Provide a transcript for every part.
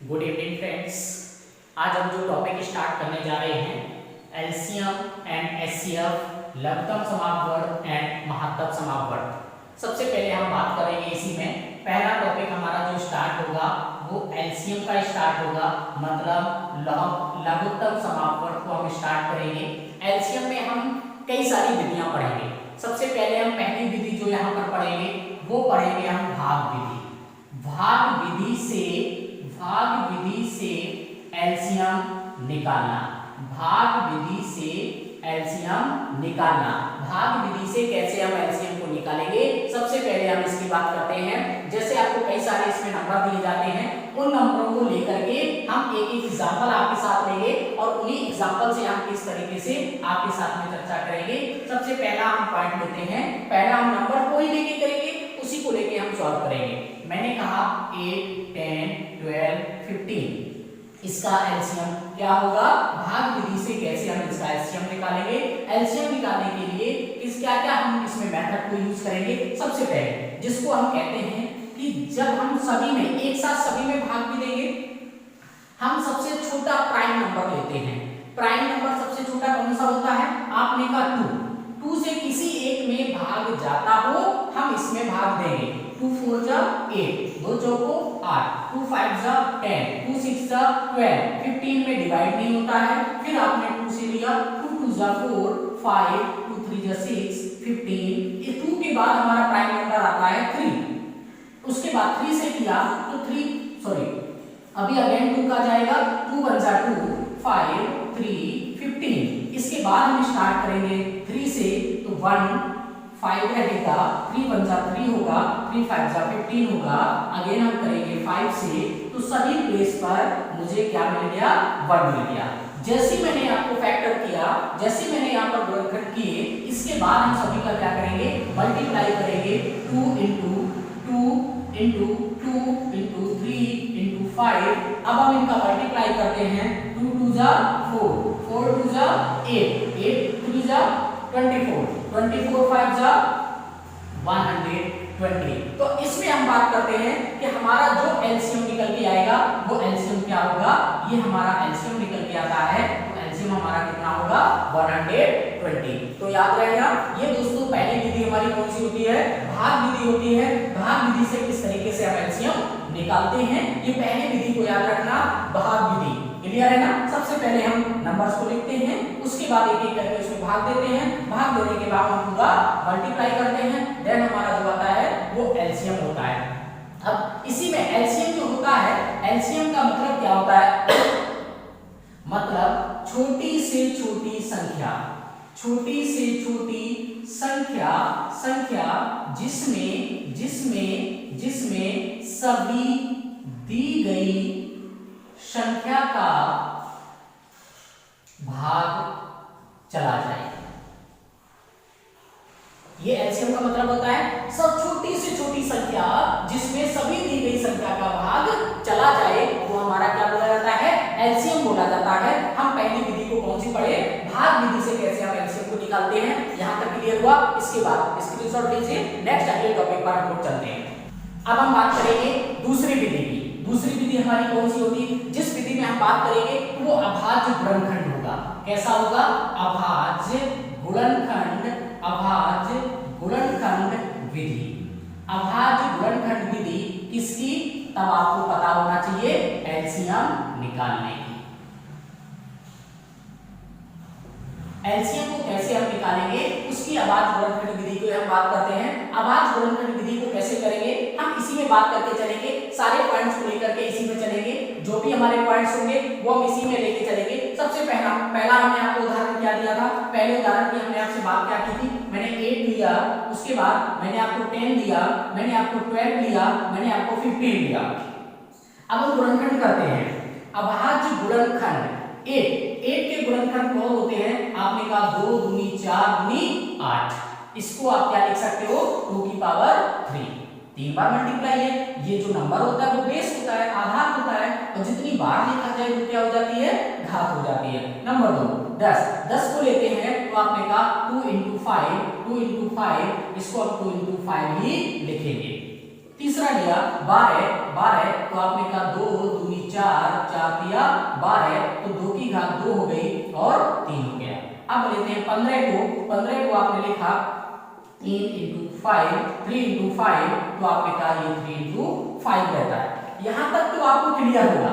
Good evening friends. आज हम जो टॉपिक स्टार्ट करने जा रहे हैं एलसीएम एंड एचसीएफ, लघुत्तम समापवर्ग एंड महत्तम समापवर्ग। सबसे पहले हम बात करेंगे इसी में पहला टॉपिक हमारा जो स्टार्ट होगा वो एलसीएम का स्टार्ट होगा, मतलब लघुत्तम समापवर्ग को हम स्टार्ट करेंगे। एलसीएम में हम कई सारी विधियां पढ़ेंगे। सबसे पहले हम पहली विधि जो यहाँ पर पढ़ेंगे वो पढ़ेंगे हम भाग विधि। भाग विधि से एलसीएम निकालना। भाग विधि से एलसीएम निकालना। भाग विधि से कैसे हम एलसीएम को निकालेंगे, सबसे पहले हम इसकी बात करते हैं। जैसे आपको कई सारे इसमें नंबर दिए जाते हैं, उन नंबरों को लेकर के हम एक एक एग्जांपल आपके साथ लेंगे और उन्हीं एग्जांपल से हम किस तरीके से आपके साथ में चर्चा करेंगे। सबसे पहला हम पॉइंट लेते हैं, पहला हम नंबर को ही लेके करेंगे, उसी को लेके हम सॉल्व करेंगे। मैंने कहा 8, 10, 12, 15, इसका एलसीएम क्या होगा। भाग विधि से कैसे हम इसका एलसीएम निकालेंगे। एलसीएम निकालने के लिए किस क्या क्या हम इसमें मेथड को यूज करेंगे। सबसे पहले जिसको हम कहते हैं कि जब हम सभी में एक साथ सभी में भाग भी देंगे, हम सबसे छोटा प्राइम नंबर लेते हैं। प्राइम नंबर सबसे छोटा कौन सा होता है, आपने कहा 2 से किसी एक में भाग जाता हो हम इसमें भाग देंगे। 2 4 जा 8, 2 चौको 8, 2 5 जा 10, 2 6 जा 12, 15 में डिवाइड नहीं होता है। फिर आपने 2 से लिया, 2 2 जा 4, 5, 2 3 जा 6, 15। ये 2 के बाद हमारा प्राइम नंबर आता है 3। उसके बाद 3 से किया तो अभी अगेन 2 का जाएगा, 2 1 जा 2, 5 3 15। इसके बाद हम स्टार्ट करेंगे 3 से, तो 1 5 रहेगा, 3 1 जा 3 होगा, 3 5 जा 15 होगा। अगेन हम करेंगे 5 से, तो सभी प्लेस पर मुझे क्या मिल गया, 1 मिल गया। जैसे मैंने आपको फैक्टर किया, जैसे मैंने यहाँ पर गुणनखंड किए, इसके बाद हम सभी का क्या करेंगे, मल्टीप्लाई करेंगे। 2 into 2 into 2 into 3 into 5। अब हम इनका मल्टीप्लाई करते हैं। 2 2 जा 4, 4 2 जा 8, 8 3 जा 24, 24 5 जा 120। तो इसमें हम बात करते हैं कि हमारा जो एलसीएम निकल के आएगा वो एलसीएम क्या होगा, ये हमारा एलसीएम निकल के आता है, तो एलसीएम हमारा कितना होगा, 120। तो याद रहेगा, ये दोस्तों पहली विधि हमारी कौन सी होती है, भाग विधि होती है। भाग विधि से किस तरीके से हम एलसीएम निकालते हैं, ये पहली विधि को याद रखना, भाग विधि। क्लियर है ना। सबसे पहले हम नंबर्स को लिखते हैं, उसके बाद एक एक करके उसमें भाग देते हैं। भाग देने के बाद हम पूरा मल्टीप्लाई करते हैं, देन हमारा जो आता है वो एलसीएम होता है। अब इसी में एलसीएम जो होता है, एलसीएम का मतलब क्या होता है, मतलब छोटी से छोटी संख्या, छोटी से छोटी संख्या जिसमें सभी दी गई संख्या का भाग चला जाए। ये एलसीएम का मतलब होता है सब छोटी से छोटी संख्या जिसमें सभी दी गई संख्या का भाग चला जाए, वो हमारा क्या बोला जाता है, एलसीएम बोला जाता है। हम पहली विधि को कौन सी पढ़े, भाग विधि से कैसे हम एलसीएम को निकालते हैं, यहां तक क्लियर हुआ। इसके बाद स्क्रीनशॉट लीजिए, नेक्स्ट अगले टॉपिक पर हम लोग चलते हैं। अब हम बात करेंगे दूसरी विधि की। दूसरी विधि हमारी कौन सी होती है, जिस विधि में हम बात करेंगे वो अभाज्य गुणनखंड होगा। कैसा होगा, अभाज्य गुणनखंड विधि। अभाज्य गुणनखंड विधि किसकी, तब आपको पता होना चाहिए एलसीएम निकालने की। एलसीएम को कैसे हम निकालेंगे, उसकी अभाज्य गुणनखंड विधि को हम बात करते हैं। अभाज्य गुणनखंड विधि को कैसे करेंगे, हम इसी में बात करते चलेंगे, सारे पॉइंट्स को लेकर के इसी में चलेंगे। जो भी हमारे पॉइंट्स होंगे वो हम इसी में लेके चलेंगे। सबसे पहला हमने आपको उदाहरण क्या दिया था, पहले उदाहरण की हमने आपसे बात क्या की थी, मैंने 8 लिया, उसके बाद मैंने आपको 10 लिया, मैंने आपको 12 लिया, मैंने आपको 15 लिया। अब हम गुणनखंड करते हैं। अभाज्य गुणनखंड 8 के गुणनखंड कौन होते हैं, आपने कहा 2 दूनी 4 दूनी 8। इसको आप क्या लिख सकते हो, 2 की पावर 3। 3 बार मल्टीप्लाई है, ये जो नंबर होता है वो बेस होता है, आधार होता है, और जितनी बार लिखा जाए वो क्या हो जाती है, घात हो जाती है। नंबर 2 10 को लेते हैं, तो आपने कहा 2 into 5, इसको आप 2 into 5 ही लिखेंगे। तीसरा लिया 12, तो आपने कहा 2 दूनी 4, 12 तो 2 की घात 2 हो गई और 3 हो गया। अब लेते हैं 15 को आपने लिखा 3 × 5 3 × 5 तो आपने कहा ये 3 × 5 रहता है। यहां तक तो आपको क्लियर होगा।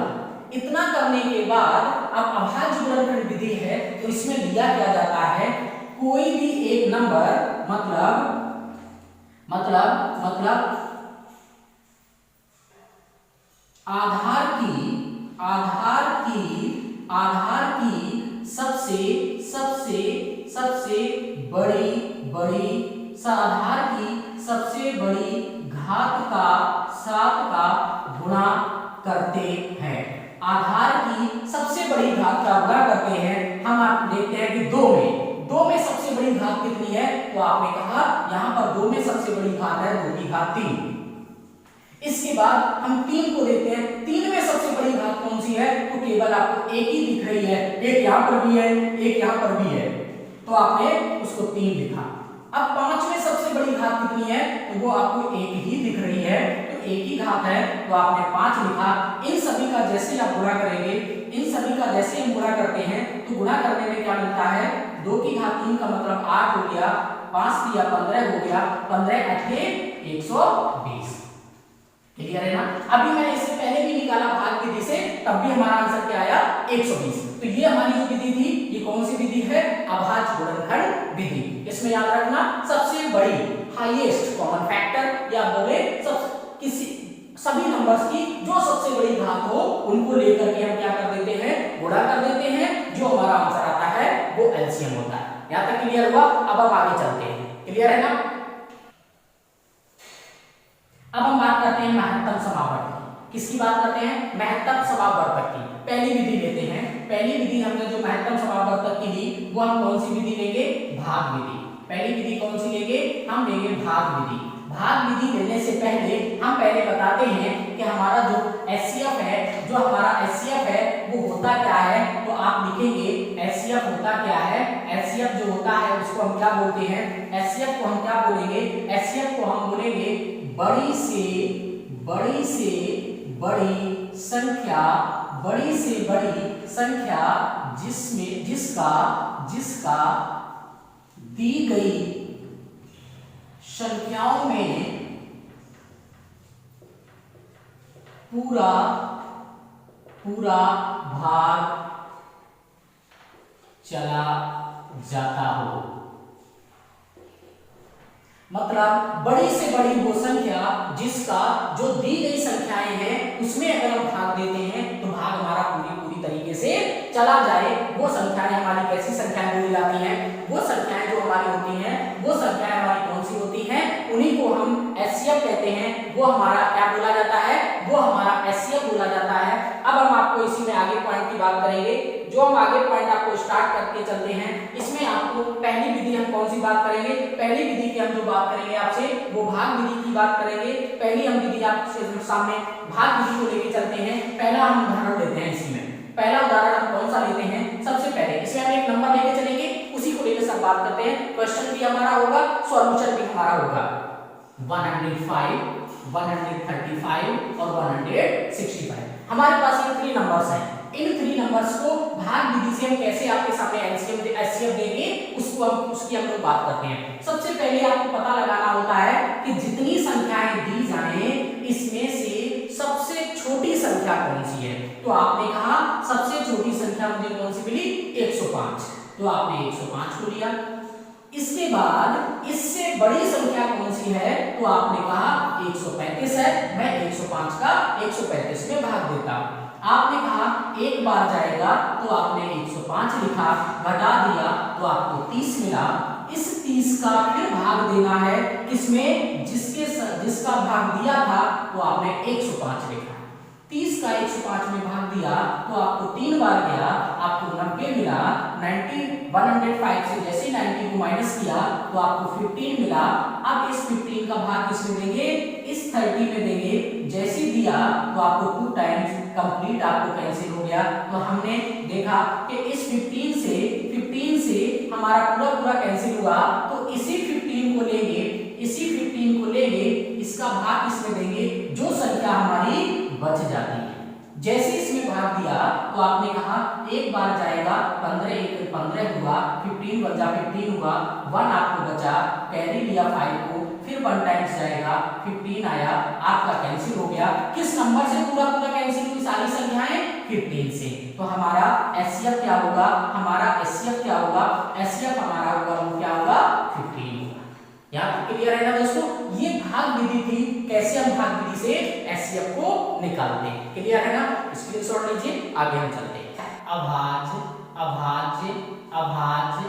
इतना करने के बाद अब अभाज्य गुणनखंड विधि है तो इसमें लिया क्या जाता है, कोई भी एक नंबर मतलब आधार की सबसे बड़ी घात का 7 का गुणा करते हैं। आधार की सबसे बड़ी घात का गुणा करते हैं। हम आप देखते हैं कि 2 में सबसे बड़ी घात कितनी है, तो आपने कहा यहां पर 2 में सबसे बड़ी घात है 2 की घात 3। इसके बाद हम 3 को देखते हैं, 3 में सबसे बड़ी घात कौन सी है, तो केवल आपको एक ही दिख रही है, एक यहां पर भी है एक यहां पर भी है, तो आपने उसको 3 लिखा। अब 5 में सबसे बड़ी घात कितनी है, तो वो आपको एक ही दिख रही है, तो एक ही घात है तो आपने 5 लिखा। इन सभी का जैसे आप गुणा करेंगे, इन सभी का जैसे हम गुणा करते हैं तो गुणा करने में क्या मिलता है, 2 की घात 3 का मतलब 8 हो गया, 5 दिया 15 हो गया, 15 8 120। क्लियर है ना। अभी मैंने इससे पहले भी निकाला भाग विधि से, तब भी हमारा आंसर क्या आया 120। तो ये हमारी जो विधि थी ये कौन सी विधि है, अभाज्य गुणनखंड विधि। इसमें याद रखना सबसे बड़ी हाईएस्ट कॉमन फैक्टर या बोले सभी नंबर्स की जो सबसे बड़ी घात हो उनको लेकर के हम क्या कर देते हैं, गुणा कर देते हैं, जो हमारा आंसर आता है वो एलसीएम होता है। यहां तक क्लियर हुआ। अब हम आगे चलते हैं, क्लियर है ना। अब हम बात करते हैं महत्तम समावर्तक की। किसकी बात करते हैं, महत्तम समावर्तक की। पहली विधि लेते हैं। पहली विधि हमने जो महत्तम समावर्तक की ली वो हम कौन सी विधि लेंगे, भाग विधि। पहली विधि कौन सी लेंगे, हम लेंगे भाग विधि। भाग विधि लेने से पहले हम पहले बताते हैं कि हमारा जो एचसीएफ है, वो होता क्या है, तो आप लिखेंगे एचसीएफ होता क्या है। एचसीएफ जो होता है उसको हम क्या बोलते हैं, एचसीएफ को हम क्या बोलेंगे, एचसीएफ को हम बोलेंगे बड़ी से बड़ी संख्या जिसका दी गई संख्याओं में पूरा भाग चला जाता हो। मतलब बड़ी से बड़ी वो संख्या जिसका जो दी गई संख्याएं हैं उसमें अगर हम भाग देते हैं तो भाग हमारा पूरी तरीके से चला जाए। वो संख्याएं हमारी कैसी संख्याएं बोली जाती हैं, वो संख्याएं जो हमारी होती हैं वो संख्याएं हमारी कौन सी होती हैं, उन्हीं को हम एचसीएफ कहते हैं। वो हमारा क्या बोला जाता है, वो हमारा एचसीएफ बोला जाता है। अब हम आपको इसी में आगे पॉइंट की बात करेंगे। जो हम आगे पॉइंट आपको स्टार्ट करके चलते हैं, इसमें आपको पहली विधि हम कौन सी बात करेंगे, पहली विधि की हम जो बात करेंगे आपसे वो भाग विधि की बात करेंगे। पहली हम विधि आपके सामने भाग विधि को लेके चलते हैं। पहला हम उदाहरण लेते हैं। इसमें पहला उदाहरण हम कौन सा लेते हैं, सबसे पहले इसमें हम एक नंबर लेके चलेंगे, उसी को लेकर सब बात करते हैं। क्वेश्चन भी हमारा होगा, सॉल्यूशन भी हमारा होगा। 105, 135 और 165 हमारे पास ये 3 नंबर्स हैं। इन 3 नंबर्स को भाग विधि से हम कैसे आपके सामने एचसीएफ देंगे उसकी हम लोग बात करते हैं। सबसे पहले आपको पता लगाना होता है कि जितनी संख्याएं दी जाए इसमें से सबसे छोटी संख्या कौन सी है। तो आपने कहा सबसे छोटी संख्या मुझे कौन सी मिली, 105, तो आपने 105 को लिया। इसके बाद इससे बड़ी संख्या कौन सी है, तो आपने कहा 135 है, मैं 105 का 135 में भाग देता हूं। आपने कहा एक बार जाएगा तो आपने 105 लिखा, घटा दिया तो आपको 30 मिला। इस 30 का फिर भाग देना है किसमें, जिसका भाग दिया था, तो आपने 105 लिखा। 30 का 105 में भाग दिया तो आपको 3 बार गया, आपको 90 मिला। 105 से जैसे 90 को माइनस किया तो आपको 15 मिला। अब इस 15 का भाग किसमें देंगे, इस 30 में देंगे। जैसे दिया तो आपको 2 टाइम्स कंप्लीट आपको कैंसिल हो गया। तो हमने देखा कि इस 15 से हमारा पूरा कैंसिल हुआ, तो इसी 15 को लेंगे, इसका भाग किसमें देंगे, जो संख्या हमारी बच जाती है। जैसे इसमें भाग दिया तो आपने कहा एक बार जाएगा 15 एक 15 हुआ, 15 बचा 15 हुआ, 1 आपको बचा, कैरी लिया 5 को, फिर 1 टाइम्स जाएगा 15 आया, आपका कैंसिल हो गया। किस नंबर से पूरा पूरा कैंसिल हुई? सारी संख्याएं 15 से। तो हमारा एचसीएफ क्या होगा? हमारा एचसीएफ क्या होगा? एचसीएफ हमारा होगा वो क्या होगा? 15 होगा। यहाँ क्लियर है ना दोस्तों? ये भाग विधि थी, कैसे हम भाग विधि से एचसीएफ को निकालते हैं। क्लियर है ना? स्क्रीनशॉट लीजिए, आगे हम चलते हैं। अभाज्य अभाज्य अभाज्य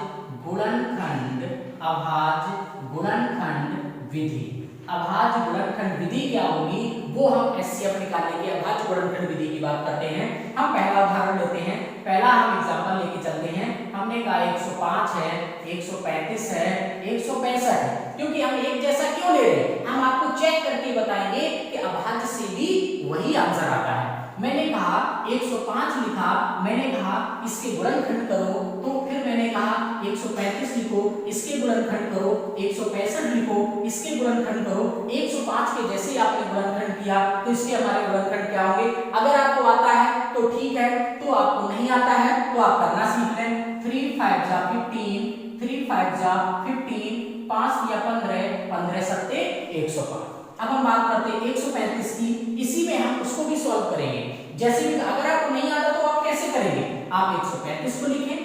गुणनखंड, अभाज्य गुणनखंड विधि। अभाज्य गुणनखंड विधि क्या होगी वो हम एचसीएफ निकालने की अभाज्य गुणनखंड विधि की बात करते हैं। हम पहला उदाहरण लेते हैं, पहला हम एग्जांपल लेके चलते हैं। हमने कहा 105 है, 135 है, 165 है। क्योंकि हम एक जैसा क्यों ले रहे हैं? हम आपको चेक करके बताएंगे कि अभाज्य से भी वही आंसर आता है। मैंने कहा 105 लिखा, मैंने कहा इसके गुणनखंड करो, तो फिर मैंने कहा 135 लिखो, इसके गुणनखंड करो, 165 लिखो, इसके गुणनखंड करो। 105 के जैसे ही आपने गुणनखंड किया तो इसके हमारे गुणनखंड क्या होंगे? अगर आपको आता है तो ठीक है, तो आपको नहीं आता है तो आप करना सीख लें। 3 5 जा 15, 3 5 जा 15, 5 या 15, 15 सत्ते 105। अब हम बात करते हैं 135 की, इसी में हम उसको भी सॉल्व करेंगे। जैसे भी अगर आपको नहीं आता तो आप कैसे करेंगे? आप 135 को लिखें,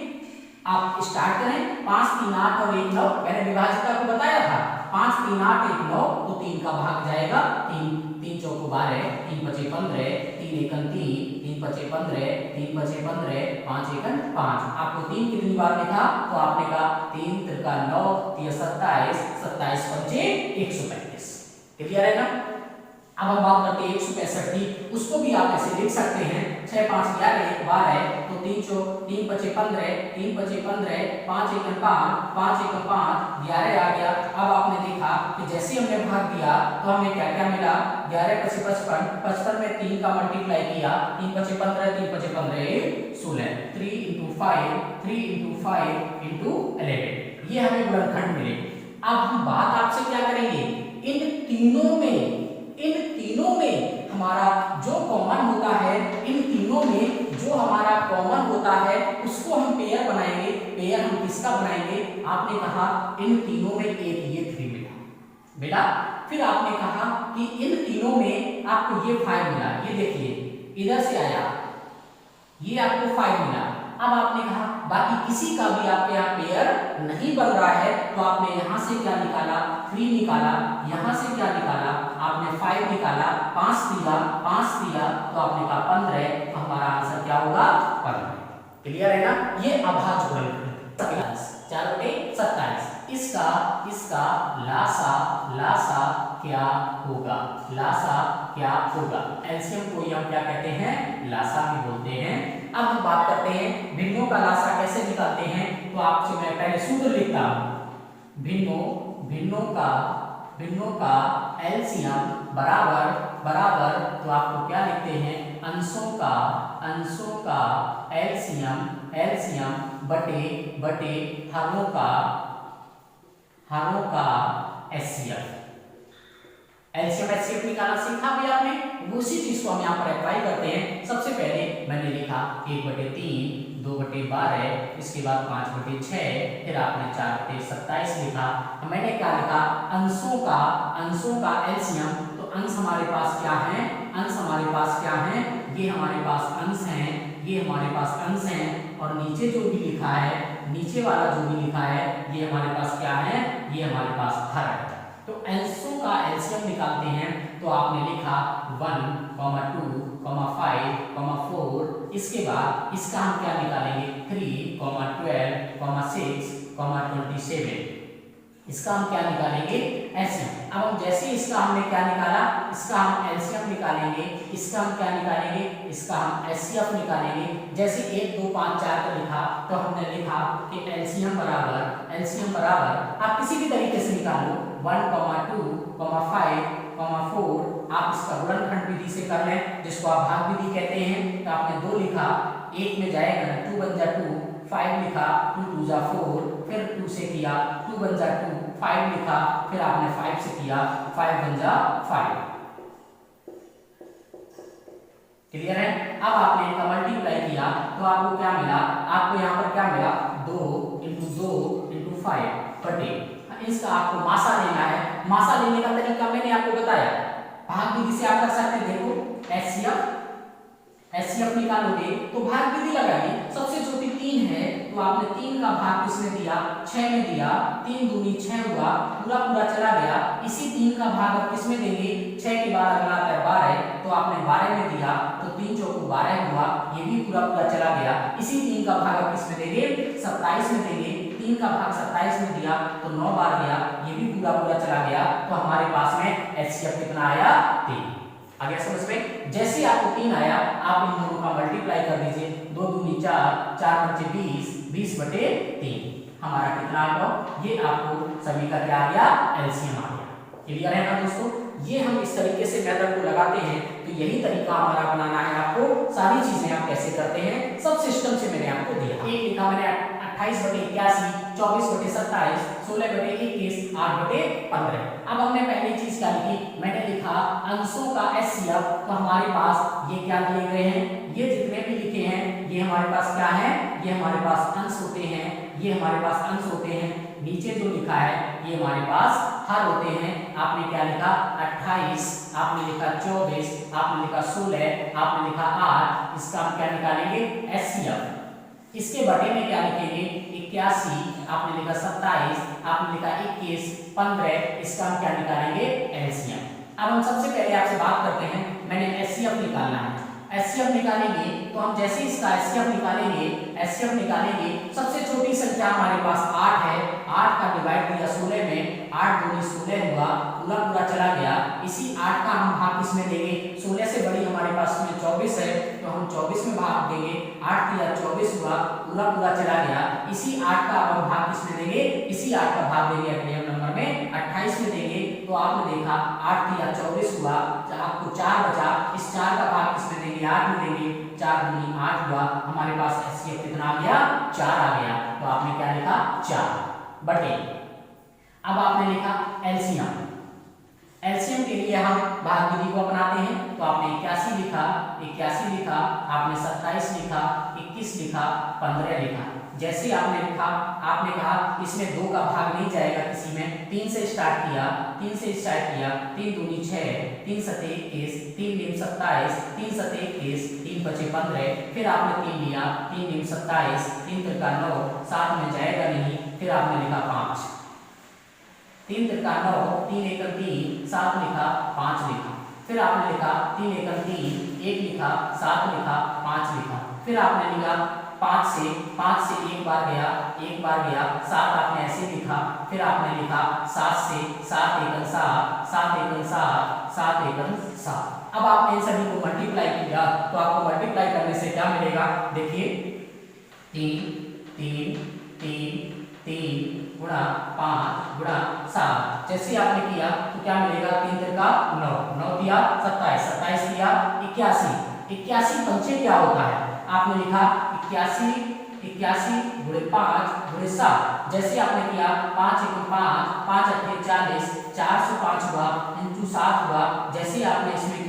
आप स्टार्ट करें 5 3 8 और 1 9। मैंने विभाजित आपको बताया था 5 3 8 1 9, तो 3 का भाग जाएगा 3 3 चौको 12, 3 5 15, 3 1 3, 3 5 15, 3 5 15, 5 1 5। आपको 3 कितनी बार लिखा? तो आपने कहा 3 3 9, 3 27, 27 5 135। क्लियर है ना? अब हम बात करते हैं 165 की, उसको भी आप ऐसे लिख सकते हैं 6 5 11 एक बार है, तो 3 5 15, 3 5 15, 5 1 5, 5 1 5, 11 आ गया। अब आपने देखा कि जैसे हमने भाग दिया तो हमें क्या क्या मिला? 11 5 55, 55 में 3 का मल्टीप्लाई किया, 3 5 15, 3 5 15 16, 3 × 5, 3 × 5 × 11, ये हमें गुणनखंड मिले। अब हम बात आपसे क्या करेंगे? इन तीनों में हमारा जो कॉमन होता है, इन तीनों में जो हमारा कॉमन होता है उसको हम पेयर बनाएंगे। पेयर हम किसका बनाएंगे? आपने कहा इन तीनों में एक ये 3 मिला। फिर आपने कहा कि इन तीनों में आपको ये 5 मिला, ये देखिए इधर से आया, ये आपको 5 मिला। अब आपने कहा बाकी किसी का भी आपके यहाँ पेयर नहीं बन रहा है, तो आपने यहाँ से क्या निकाला? 3 निकाला, यहाँ से क्या निकाला? आपने 5 निकाला, 5 दिया, तो आपने कहा 15, तो हमारा आंसर क्या होगा? 15। क्लियर है ना? ये अभाज्य गुणनखंड 4/27। इसका लासा क्या होगा? लासा क्या होगा? एलसीएम को हम क्या कहते हैं? लासा भी बोलते हैं। अब हम बात करते हैं भिन्नों का लासा कैसे निकालते हैं। तो आपसे मैं पहले सूत्र लिखता हूं। भिन्नों का एलसीएम बराबर, तो आपको क्या लिखते हैं? अंशों का एलसीएम बटे हरों का एचसीएफ। एलसीएम एचसीएफ निकालना सीखा भी आपने, उसी चीज को हम यहाँ पर अप्लाई करते हैं। सबसे पहले मैंने लिखा 1/3, 2/12, इसके बाद 5/6, फिर आपने 4/27 लिखा। मैंने क्या लिखा? अंशों का एलसीएम। तो अंश हमारे पास क्या है? ये हमारे पास अंश हैं, ये हमारे पास अंश हैं, और नीचे जो भी लिखा है, नीचे वाला जो भी लिखा है, ये हमारे पास क्या है? ये हमारे पास हर है। तो अंशों का एलसीएम निकालते हैं, तो आपने लिखा 1, 2, 5, 4। इसके बाद इसका हम क्या निकालेंगे? 3, 12, 6, 27। इसका हम क्या निकालेंगे? एलसीएम। अब हम जैसे इसका हमने क्या निकाला, इसका हम एलसीएम निकालेंगे, इसका हम क्या निकालेंगे? इसका हम एचसीएफ निकालेंगे। जैसे 1 2 5 4 का लिखा, तो हमने लिखा कि एलसीएम बराबर आप किसी भी तरीके से निकालो 1, 2, 5, 4। आप इसका गुणनखंड विधि से कर लें, जिसको आप भाग विधि कहते हैं। तो आपने 2 लिखा, 1 में जाएगा 2 बन जा 2, 5 लिखा, 2 2 जा 4, फिर 2 से किया, 2 बन जा 2, 5 लिखा, फिर आपने 5 से किया, 5 बन जा 5। क्लियर है। अब आपने इनका मल्टीप्लाई किया तो आपको क्या मिला, आपको यहाँ पर क्या मिला 2 × 2 × 5 बटे, इसका आपको मासा लेना है। मासा लेने का तरीका मैंने आपको बताया, भाग विधि से आप कर सकते हैं। देखो एचसीएफ निकालोगे तो भाग विधि लगाइए, सबसे छोटी 3 है तो आपने 3 का भाग किसमें दिया, 6 में दिया, 3 दूनी 6 हुआ, पूरा पूरा चला गया। इसी 3 का भाग अब किसमें देंगे, 6 के बाद अगला आता है 12 तो आपने 12 में दिया तो 3 चौको 12 हुआ, ये भी पूरा पूरा चला गया। इसी 3 का भाग अब किसमें देंगे, 27 में देंगे, 3 का भाग 27 में दिया तो 9 बार गया, ये भी पूरा पूरा चला गया। तो हमारे पास में एचसीएफ कितना आया, 3। आ गया समझ में। जैसे आपको 3 आया आप इन दोनों का मल्टीप्लाई कर दीजिए, 2 दूनी 4, 4 पंचे 20, 20 बटे 3 हमारा कितना आ गया, ये आपको सभी का क्या आ गया, एलसीएम आ गया। क्लियर है ना दोस्तों। ये हम इस तरीके से मेथड को लगाते हैं तो यही तरीका हमारा बनाना है। आपको सारी चीजें आप कैसे करते हैं सब सिस्टम से मैंने आपको दिया। एक लिखा मैंने 28 बटे 81, 24 बटे 27, 16 बटे 21, 8 बटे 15। अब हमने पहली चीज क्या लिखी, मैंने लिखा अंशों का एचसीएफ। तो हमारे पास ये क्या दिए गए हैं, ये जितने भी लिखे हैं ये हमारे पास क्या है, ये हमारे पास अंश होते हैं, ये हमारे पास अंश होते हैं। नीचे जो लिखा है ये हमारे पास हर होते हैं। आपने क्या लिखा 28, आपने लिखा 24, आपने लिखा 16, आपने लिखा 8, इसका हम क्या निकालेंगे एचसीएफ। इसके बटे में क्या लिखेंगे 81, आपने लिखा 27, आपने लिखा 21, 15, इसका हम क्या निकालेंगे एलसीएम। अब हम सबसे पहले आपसे बात करते हैं, मैंने एचसीएफ निकालना है। एचसीएफ निकालेंगे तो हम जैसे इसका एचसीएफ निकालेंगे सबसे छोटी संख्या हमारे पास 8 है, 8 का डिवाइड दिया 16 में, 8 दूनी 16 हुआ, पूरा पूरा चला गया। इसी 8 का हम भाग किसमें देंगे, 16 से बड़ी हमारे पास में 24 है तो हम 24 में भाग देंगे, 8 दिया 24 हुआ, पूरा पूरा चला गया। इसी 8 का हम भाग किसमें देंगे, इसी 8 का भाग देंगे अगले नंबर में 28 में देंगे। तो आपने देखा 8 दिया 24 हुआ, आपको 4 बचा, इस 4 का भाग किसमें देंगे 8 में देंगे, 4 दूनी 8 हुआ, हमारे पास एचसीएफ कितना आ गया 4 आ गया। तो आपने क्या लिखा 4 बटे। अब आपने लिखा एलसीएम। एलसीएम के लिए हम भाग विधि को अपनाते हैं तो आपने 81 लिखा, 81 लिखा, आपने 27 लिखा, 21 लिखा, 15 लिखा। जैसे आपने लिखा आपने कहा इसमें 2 का भाग नहीं जाएगा किसी में, 3 से स्टार्ट किया, 3 दूनी 6, 3 सते 21, 3 नीम 27, 3 सते 21, 3 पचे 15, फिर आपने 3 लिया, 3 नीम 27, 3 तिरका 9, 7 में जाएगा नहीं, फिर आपने लिखा 5, 3 तिरका 9, 3 एकम 3, 7 लिखा, 5 लिखा, फिर आपने लिखा 3 एकम 3, 1 लिखा, 7 लिखा, 5 लिखा, फिर आपने लिखा 5 से एक बार गया, 7 आपने ऐसे लिखा, फिर आपने लिखा 7 से 7 एकम 7, 7 एकम 7, 7 एकम 7। अब आपने इन सभी को मल्टीप्लाई किया तो आपको मल्टीप्लाई करने से क्या मिलेगा, देखिए 3 3 3 3 गुणा 5 गुणा 7। जैसे आपने किया तो क्या मिलेगा, 3 तिरका 9, 9 दिया 27, 27 दिया 81, 81 पंचे क्या होता है, आपने लिखा 81 गुणे 5 गुणे 7। जैसे आपने किया 5 × 5, 5 × 8 40, 405 हुआ इंटू 7 हुआ। जैसे आपने इसमें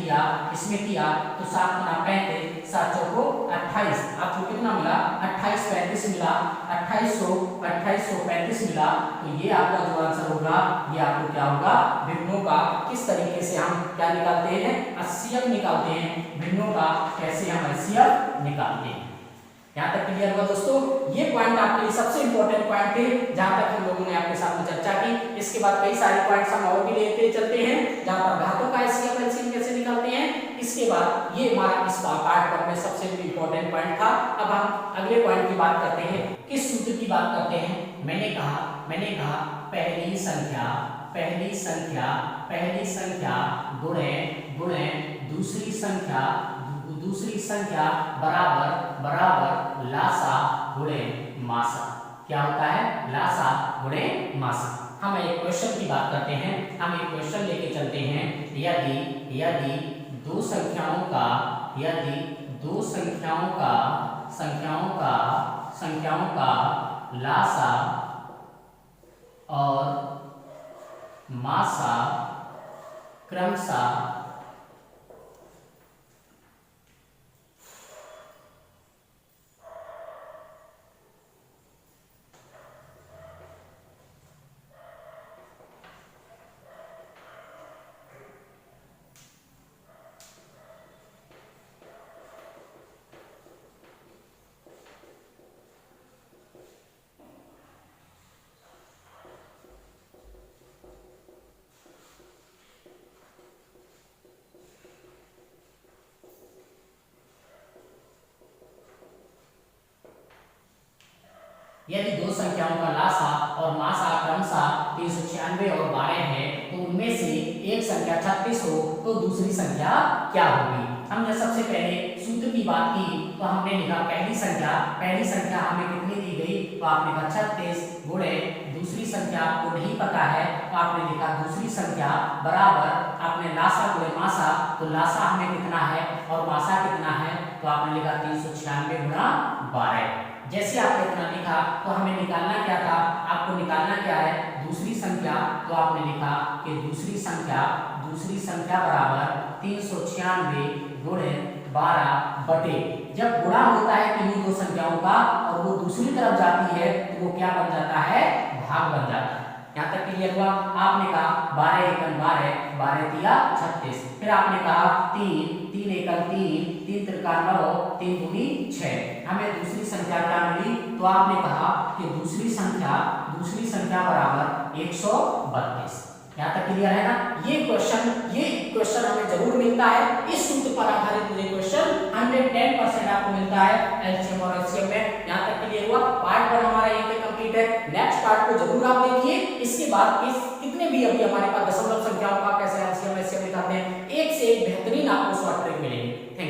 किया तो 7 × 35, 7 चौको 28, आपको कितना मिला 2835 मिला, 2835 मिला। तो ये आपका जो आंसर होगा ये आपको क्या होगा, भिन्नों का किस तरीके से हम क्या निकालते हैं, एचसीएफ निकालते हैं, भिन्नों का कैसे हम एचसीएफ निकालते हैं। यहाँ तक क्लियर हुआ दोस्तों। ये पॉइंट आपके लिए सबसे इंपॉर्टेंट पॉइंट थे जहां तक हम लोगों ने आपके साथ में चर्चा की। इसके बाद कई सारे पॉइंट्स हम और भी लेते चलते हैं जहां पर घातों का एचसीएफ एलसीएम कैसे निकालते हैं। इसके बाद ये हमारा इस पार्ट वन में सबसे इंपॉर्टेंट पॉइंट था। अब हम अगले पॉइंट की बात करते हैं, किस सूत्र की बात करते हैं। मैंने कहा पहली संख्या गुणे दूसरी संख्या बराबर लासा गुणे मासा। क्या होता है, लासा गुणे मासा। हम एक क्वेश्चन की बात करते हैं, हम एक क्वेश्चन लेके चलते हैं। यदि दो संख्याओं का लासा और मासा क्रमशः यदि दो संख्याओं का लासा और मासा क्रमशः 396 और 12 है तो उनमें से एक संख्या 36 हो तो दूसरी संख्या क्या होगी। हमने सबसे पहले सूत्र की बात की तो हमने लिखा पहली संख्या हमें कितनी दी गई तो आपने लिखा 36 गुणे दूसरी संख्या आपको नहीं पता है तो आपने लिखा दूसरी संख्या बराबर आपने लासा गुणे मासा तो लासा हमें कितना है और मासा कितना है तो आपने लिखा 396 गुणा 12। जैसे आपने इतना लिखा तो हमें निकालना क्या था, आपको निकालना क्या है दूसरी संख्या, तो आपने लिखा कि दूसरी संख्या बराबर 396 गुणे 12 बटे, जब गुणा होता है किन्हीं दो संख्याओं का और वो दूसरी तरफ जाती है तो वो क्या बन जाता है, भाग बन जाता है। यहाँ तक क्लियर हुआ। आपने कहा 12 एकम 12, 12 तिया 36, फिर आपने कहा 3 एकम 3 त्रिका 9, 3 दूनी 6। हमें दूसरी संख्या क्या मिली तो आपने कहा कि दूसरी संख्या बराबर 132। यहाँ तक क्लियर है ना। ये क्वेश्चन हमें जरूर मिलता है, इस सूत्र पर आधारित मुझे क्वेश्चन 110% आपको मिलता है एलसीएम और एचसीएम में। यहाँ तक क्लियर हुआ। पार्ट 1 हमारा यहीं पे कंप्लीट है। नेक्स्ट पार्ट को जरूर आप देखिए। इसके बाद कितने भी अभी हमारे पास दशमलव संख्याओं का कैसे एलसीएम एचसीएम निकालते हैं, एक से एक बेहतरीन आपको शॉर्ट